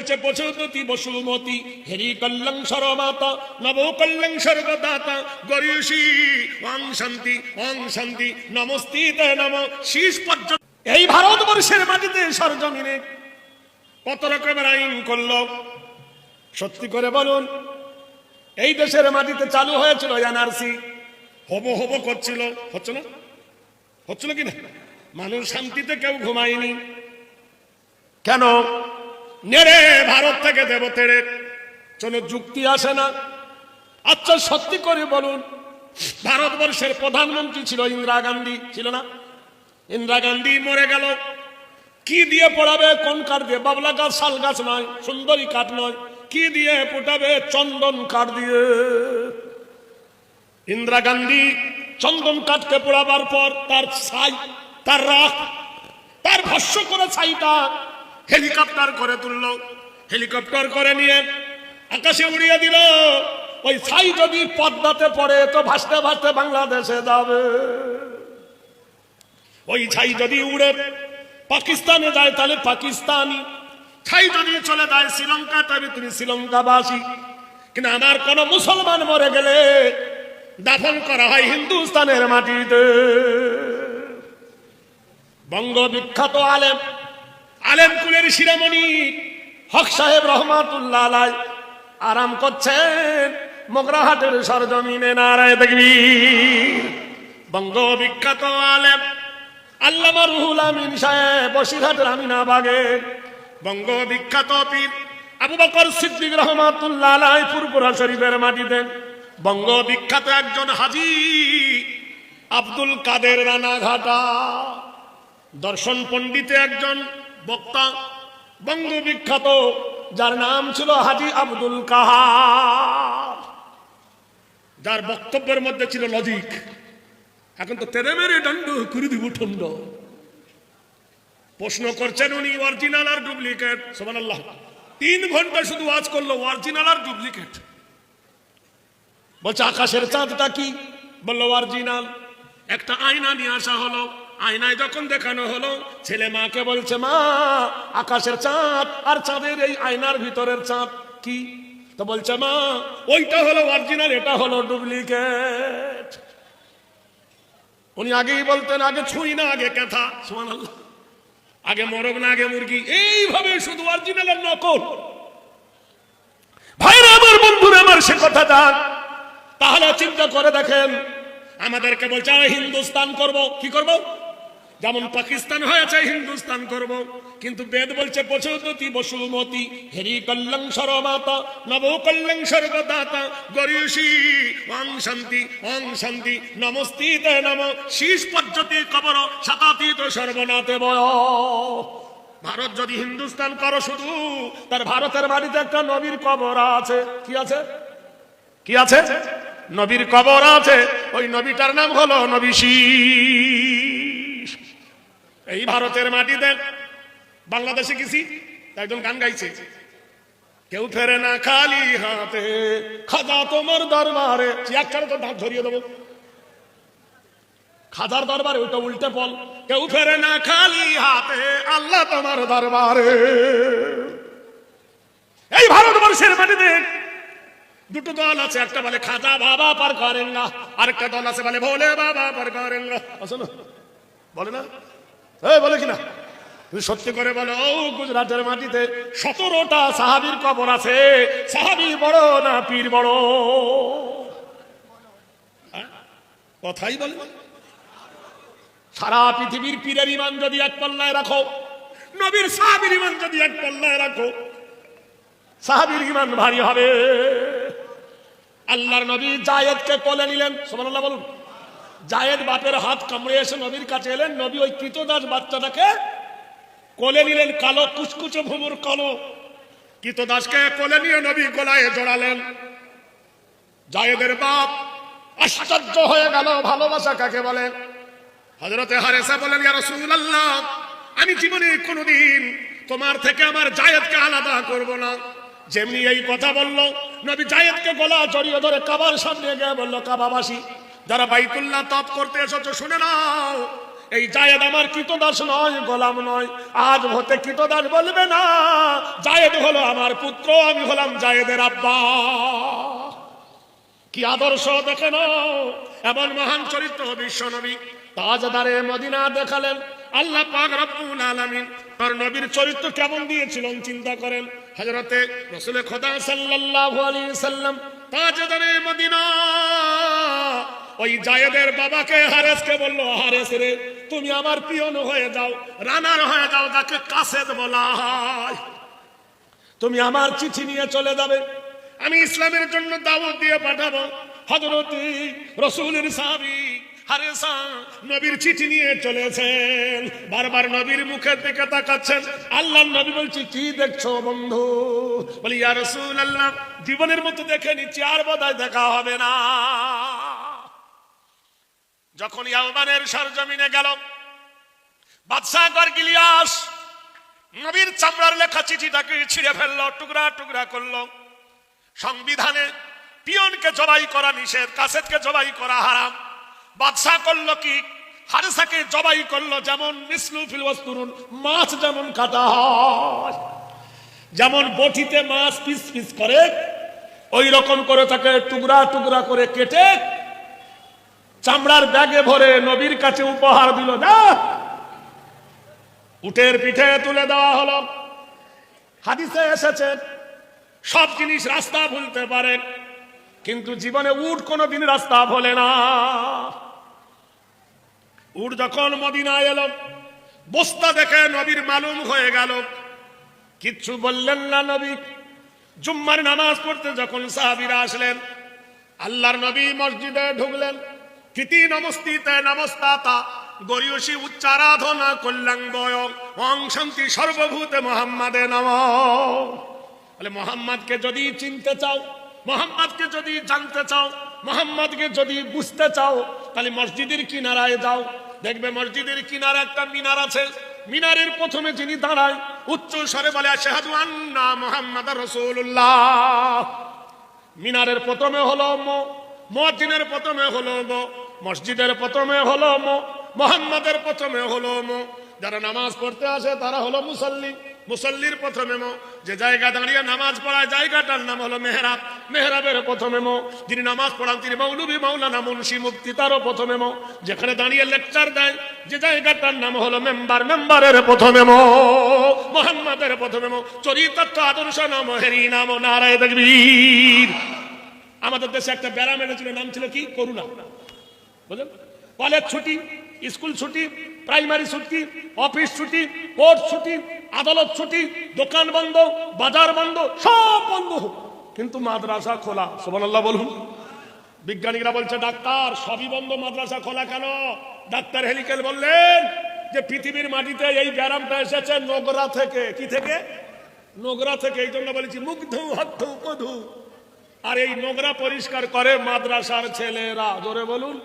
বলছে পশুপতি বসুমতি হেরি কল্যাণ সরমাতা নব কল্যাণ সর্বদাতা গরিয়সী ওং শান্তি নমস্তিতে নম শীষ পর্যন্ত এই ভারতবর্ষের মাটিতে সরজমিনে কত রকমের আইন করলো। সত্যি করে বলুন, এই দেশের মাটিতে চালু হয়েছিল এনআরসি, হবো করছিল, হচ্ছিল কিনা? মানুষ শান্তিতে কেউ ঘুমায়নি। কেন? নেড়ে ভারত থেকে দেব তেড়ে, কোনো যুক্তি আসে না। আচ্ছা সত্যি করে বলুন, ভারতবর্ষের প্রধানমন্ত্রী ছিল ইন্দিরা গান্ধী, ছিল না? ইন্দিরা গান্ধী মরে গেল, কি দিয়ে পড়াবে? কোন কাঠ দিয়ে? বাবলা গাছ, শাল গাছ নয়, সুন্দরী কাঠ নয়, কি দিয়ে পোটাবে? চন্দন কাঠ দিয়ে। ইন্দিরা গান্ধী চন্দন কাঠকে পোড়াবার পর তার ছাই, তার রাখ, তার ভস্য করে ছাইটা হেলিকপ্টার করে তুললো, হেলিকপ্টার করে নিয়ে আকাশে উড়িয়ে দিল। ওই ছাই যদি পদ্মাতে পড়ে তো ভাসতে ভাসতে বাংলাদেশে যাবে। ওই ছাই যদি উড়ে পাকিস্তানে যায় তাহলে পাকিস্তানি, ছাই যদি চলে যায় শ্রীলঙ্কা তবে তুমি শ্রীলঙ্কাবাসী। কিন্তু আমার কোন মুসলমান মরে গেলে দাফন করা হয় হিন্দুস্তানের মাটিতে। বঙ্গ বিখ্যাত আলেম কুলের শিরোমণি হক সাহেব রহমাতুল্লাহ আলাইহ আরাম করছেন মোগরাহাটের সরজমিনে। নারায়ে তাকবীর। বঙ্গ বিখ্যাত আলেম আল্লামা রুহুল আমিন সাহেব বসিরহাটের আমিনাবাগে। বঙ্গ বিখ্যাত পীর আবু বকর সিদ্দিক রহমাতুল্লাহ আলাইহ ফুরফুরা শরীফের মাটিতে। বঙ্গ বিখ্যাত একজন হাজী আব্দুল কাদের রানাঘাটা, দর্শন পণ্ডিতে একজন বক্তা বঙ্গ বিখ্যাত, যার নাম ছিল হাজী আব্দুল কাহার, যার বক্তব্যের মধ্যে ছিল লজিক। এখন তো তেরে মেরে দণ্ড করে দিব ঠন্ড। প্রশ্ন করছেন উনি অরিজিনাল আর ডুপ্লিকেট। সুবহানাল্লাহ। 3 ঘন্টা শুধু ওয়াজ করলো অরিজিনাল আর ডুপ্লিকেট। বলছে আকাশের চাঁদটা কি? বললো অরিজিনাল। একটা আয়না নিয়ে আসা হলো, আয়নায় যখন দেখানো হলো, ছেলে মাকে বলছে মা আকাশের চাঁদ আর চাঁদের এই আয়নার ভিতরের চাঁদ কি? তো বলছে মা ওইটা হলো অরিজিনাল, এটা হলো ডুপ্লিকেট। উনি আগেই বলতেন আগে ছুঁই না আগে কথা, সুবহানাল্লাহ, আগে মরগ না আগে মুরগি। এইভাবে শুধু অরিজিনাল আর নকল। ভাইরা আমার, বন্ধুরা আমার, সে কথা যাক। তাহলে চিন্তা করে দেখেন, আমাদেরকে বলছে হিন্দুস্তান করব। কি করব? যেমন পাকিস্তান হয়েছে হিন্দুস্তান করব, কিন্তু বেদ বলছে পশুপতি বসুমতি হেরি কল্যাণ সরমাতা নব কল্যাণ সর্বদাতা গরিয়সী ওং শান্তি নমস্তিতে নম শীষ পর্যতি কবর শতাতীত সর্বনাথে বয়। ভারত যদি হিন্দুস্তান করো শুধু, তার ভারতের বাড়িতে একটা নবীর কবর আছে। কি আছে? কি আছে? নবীর কবর আছে। ওই নবীটার নাম হলো নবী শীষ। এই ভারতের মাটিতে বাংলাদেশে গেছি, একজন গান গাইছে, কেউ ফেরে না খালি হাতে খাজা তোমার দরবারে। একখানে তো দাঁত ধরিয়ে দেবো। খাজার দরবারে, ওইটা উল্টে বল, কেউ ফেরে না খালি হাতে আল্লাহ তোমার দরবারে। এই ভারতবর্ষের মাটিতে দুটো দল আছে, একটা বলে খাজা বাবা পার করেন না, আরেকটা দল আছে বলে ভোলে বাবা পার করেন না। বলে না? বলে কিনা? তুমি সত্যি করে বলো, গুজরাটের মাটিতে 17টা সাহাবীর কবর আছে। সাহাবী বড় না পীর বড়? কথাই বলে। সারা পৃথিবীর পীরের ইমান যদি এক পাল্লায় রাখো, নবীর সাহাবীর ইমান যদি এক পাল্লায় রাখো, সাহাবীর ইমান ভারী হবে। আল্লাহর নবী জায়েদকে কোলে নিলেন, সুবহানাল্লাহ বলুন। জায়েদ বাপের হাত কামড়ে এসে নবীর কাছে এলেন, নবী ওই কৃতদাস বাচ্চাটাকে কোলে নিলেন। কালো কুচকুচে ভুমুর কালো কৃতদাসকে কোলে নিয়ে নবী গলায় জড়ালেন। জায়েদের বাপ আশ্চর্য হয়ে গেল, ভালোবাসা কাকে বলে। হযরতে হারেসা বলেন, ইয়া রাসূলুল্লাহ, আমি জীবনে কোনোদিন তোমার থেকে আমার জায়েদকে আলাদা করব না। যেমনি এই কথা বলল, নবী জায়েদকে গলা জড়িয়ে ধরে কাবার সামনে গিয়ে বলল, কাবাবাসী যারা বাইতুল্লাহ তপ করতে এসেছো শুনে নাও, এই জায়েদ আমার কৃতদাস নয়, গোলাম নয়। আজ হতে কৃতদাস বলবে না, জায়েদ হলো আমার পুত্র, আমি হলাম জায়েদের আব্বা। কি আদর্শ দেখে নাও, এমন মহান চরিত্র বিশ্ব নবী তাজদারে মদিনা দেখালেন আল্লাহ পাক রব্বুল আলামিন। আর নবীর চরিত্র কেমন দিয়েছিলেন চিন্তা করেন। হযরতে রাসূল খোদা সাল্লাল্লাহু আলাইহি সাল্লাম তাজদারে মদিনা ওই জায়েদের বাবাকে হারেসকে বলল, হারেস রে তুমি আমার পিয়ন হয়ে যাও, রানার হয়ে যাও, যাকে কাসেদ বলা হয়। তুমি আমার চিঠি নিয়ে চলে যাবে, আমি ইসলামের জন্য দাওয়াত দিয়ে পাঠাবো। হযরত রাসূলের সাহাবী হারেসা নবীর চিঠি নিয়ে চলেছেন, বারবার নবীর মুখের দিকে তাকাচ্ছেন। আল্লাহর নবী বলছে, কি দেখছো বন্ধু? বলি, ইয়া রাসূলুল্লাহ, জীবনের মতো দেখে নিচ্ছি, আর বোধহয় দেখা হবে না। যখন ইয়ামানের সরজমিনে গেল, বাদশা গরগিলিয়াস নবীর চামড়ার লেখা চিঠিটাকে ছিঁড়ে ফেললো, টুকরা টুকরা করলো। সংবিধানে পিয়নকে জবাই করা নিষেধ, কাসেদকে জবাই করা হারাম। বাদশা করলো কি, হারেসাকে জবাই করলো। যেমন মিসলু ফিল ওয়াসতুরুন, মাছ যেমন কাটা হয়, যেমন বটিতে মাছ পিস পিস করে, ওই রকম করে তাকে টুকরা টুকরা করে কেটে চামড়ার ব্যাগে ভরে নবীর কাছে উপহার দিল। না, উটের পিঠে তুলে দেওয়া হলো। হাদিসে এসেছে সব জিনিস রাস্তা ভুলতে পারে, কিন্তু জীবনে উট কোনোদিন রাস্তা ভোলে না। উট যখন মদিনায় এলো, বস্তা দেখে নবীর মালুম হয়ে গেল, কিচ্ছু বললেন না নবী। জুম্মার নামাজ পড়তে যখন সাহাবীরা আসলেন, আল্লাহর নবী মসজিদে ঢুকলেন। তিতি নমস্তিতে নমস্তাতা গরিয়সী উচ্চারাধনা করলেন বয় ওং শান্তি সর্বভূতে মোহাম্মদে নমঃ। বলে, মোহাম্মদকে যদি চিনতে চাও, মোহাম্মদকে যদি জানতে চাও, মোহাম্মদকে যদি বুঝতে চাও, তাহলে মসজিদের কিনারায় যাও। দেখবে মসজিদের কিনারে একটা মিনার আছে, মিনারের প্রথমে যিনি দাঁড়ায় উচ্চ স্বরে বলে, আশহাদু আন্না মুহাম্মাদার রাসূলুল্লাহ। মিনারের প্রথমে হলো মুয়াজ্জিনের প্রথমে হলো মসজিদের প্রথমে হলো মোহাম্মদের প্রথমে হলো যারা নামাজ পড়তে আসে তারা হলো মুসল্লি, মুসল্লির প্রথমে যে জায়গা দাঁড়িয়ে নামাজ পড়ায় জায়গাটার নাম হলো মেহরাব, মেহরাবের প্রথমে যিনি নামাজ পড়ান তিনি মৌলভী, মৌলানা, মুন্সি, মুফতি, তারও প্রথমে যেখানে দাঁড়িয়ে লেকচার দেয় যে জায়গাটার নাম হলো মেম্বার, মেম্বারের প্রথমে মোহাম্মদের প্রথমে চরিতার্থ আদর্শ নাম হেরি নাম নারায়ে তাকবীর। আমাদের দেশে একটা ব্যারাম এনেছিল, নাম ছিল কি? করুণা। বুঝলেন? কলেজ ছুটি, স্কুল ছুটি, প্রাইমারি ছুটি, অফিস ছুটি, কোর্ট ছুটি, আদালত ছুটি, দোকান বন্ধ, বাজার বন্ধ, সব বন্ধ, কিন্তু মাদ্রাসা খোলা। সুবহানাল্লাহ বলুন। বিজ্ঞানীরা বলছে, ডাক্তার সবই বন্ধ, মাদ্রাসা খোলা কেন? ডাক্তার হেলিকেল বললেন যে পৃথিবীর মাটিতে এই ব্যারামটা এসেছে নোংরা থেকে। কি থেকে? নোংরা থেকে। এই জন্য বলেছি মুগ্ধ হত্থ মধু। আর এই নোংরা পরিষ্কার করে মাদ্রাসার ছেলেরা। জোরে বলুন।